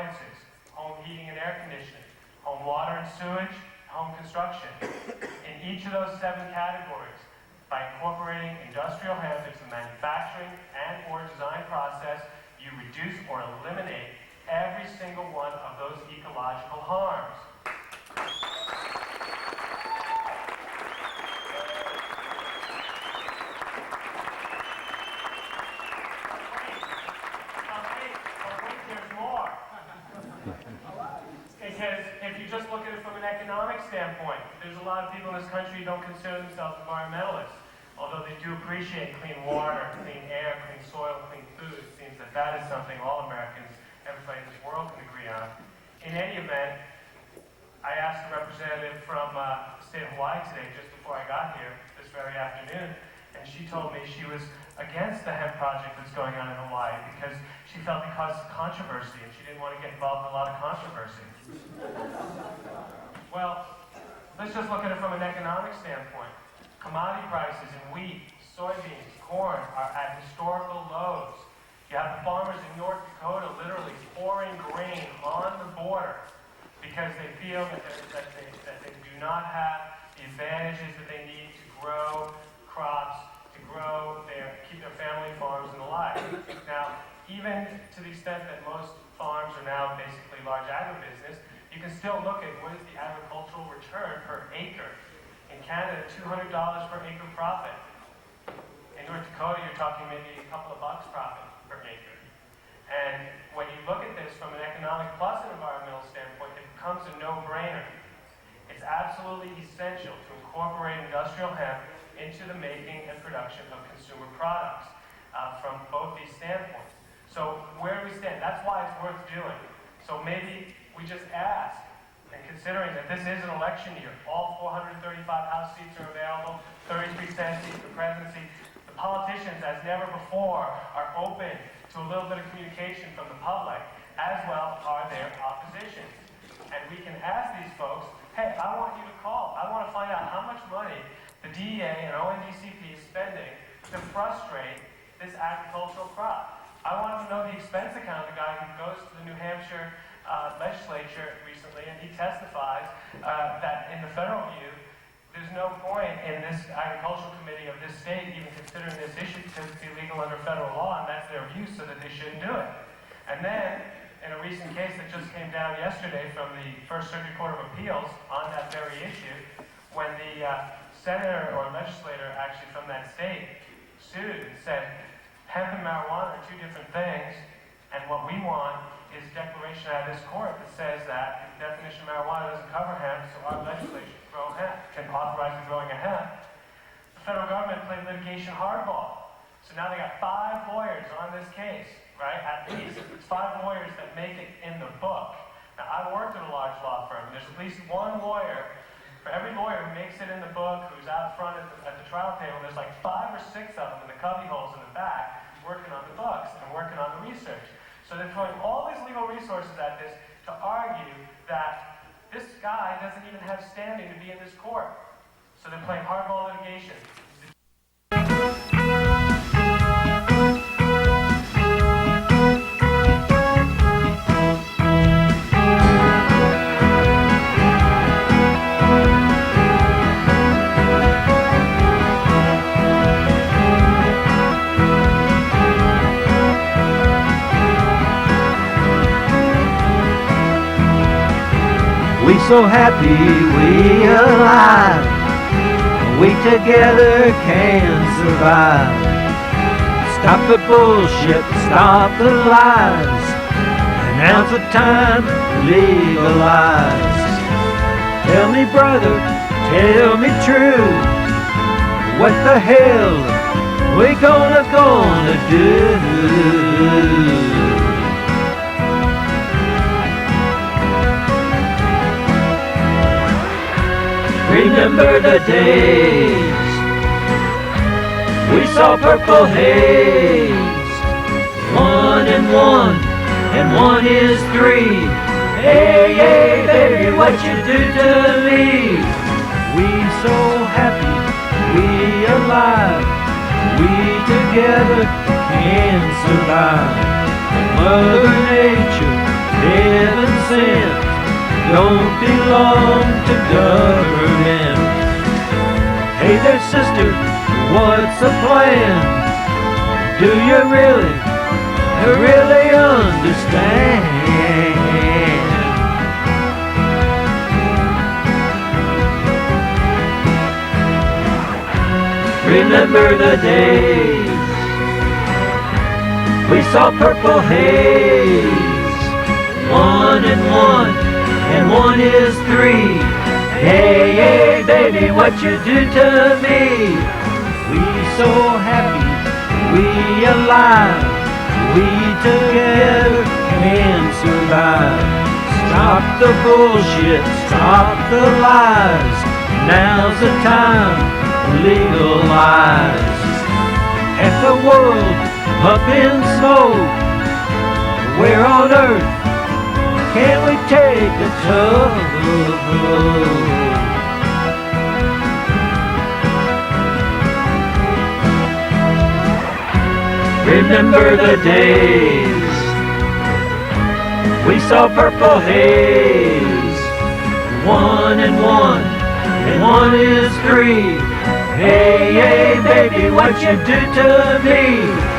appliances, home heating and air conditioning, home water and sewage, home construction. In each of those 7 categories, by incorporating industrial hemp into the manufacturing and or design process, you reduce or eliminate every single one of those ecological harms. There's more. Because if you just look at it from an economic standpoint, there's a lot of people in this country who don't consider themselves environmentalists, although they do appreciate clean water, clean air, clean soil, clean food. It seems that that is something all Americans, everybody in this world can agree on. In any event, I asked a representative from the state of Hawaii today, just before I got here, this very afternoon, and she told me she was against the hemp project that's going on in Hawaii because she felt it caused controversy and she didn't want to get involved in a lot of controversy. Well, let's just look at it from an economic standpoint. Commodity prices in wheat, soybeans, corn are at historical lows. You have the farmers in North Dakota literally pouring grain on the border because they feel that they do not have the advantages that they need to grow crops, to keep their family farms and the like. Now, even to the extent that most farms are now basically large agribusiness, you can still look at what is the agricultural return per acre. In Canada, $200 per acre profit. In North Dakota, you're talking maybe a couple of bucks profit per acre. And when you look at this from an economic plus an environmental standpoint, it becomes a no-brainer. It's absolutely essential to incorporate industrial hemp into the making and production of consumer products from both these standpoints. So where do we stand? That's why it's worth doing. So maybe we just ask, and considering that this is an election year, all 435 House seats are available, 33 Senate seats for presidency, the politicians, as never before, are open to a little bit of communication from the public, as well are their opposition. And we can ask these folks, hey, I want you to call. I want to find out how much money the DEA and ONDCP is spending to frustrate this agricultural crop. I want to know the expense account of the guy who goes to the New Hampshire legislature recently, and he testifies that in the federal view, there's no point in this agricultural committee of this state even considering this issue because it's illegal under federal law, and that's their view, so that they shouldn't do it. And then, in a recent case that just came down yesterday from the First Circuit Court of Appeals on that very issue, when the senator or legislator actually from that state sued and said, hemp and marijuana are 2 different things, and what we want is a declaration out of this court that says that the definition of marijuana doesn't cover hemp, so our legislation can authorize the growing of hemp. The federal government played litigation hardball. So now they got 5 lawyers on this case, right? At least. It's 5 lawyers that make it in the book. Now, I've worked at a large law firm, and there's at least 1 lawyer. For every lawyer who makes it in the book, who's out front at the trial table, there's like 5 or 6 of them in the cubby holes in the back working on the books and working on the research. So they're throwing all these legal resources at this to argue that this guy doesn't even have standing to be in this court. So they're playing hardball litigation. We so happy we alive, we together can survive. Stop the bullshit, stop the lies, and now's the time to legalize. Tell me brother, tell me true, what the hell we gonna do? Remember the days we saw purple haze. 1 and 1 is 3. Hey, hey, baby, what you do to me? We so happy, we alive, we together can survive. Mother Nature, don't belong to government. Hey there, sister, what's the plan? Do you really understand? Remember the days we saw purple haze. 1 and 1 is 3. Hey, hey, baby, what you do to me? We so happy, we alive, we together can survive. Stop the bullshit, stop the lies. Now's the time to legalize. Half the world up in smoke. Where on earth can we take the tug? Remember the days we saw purple haze. 1 and 1 is 3. Hey, hey, baby, what you do to me?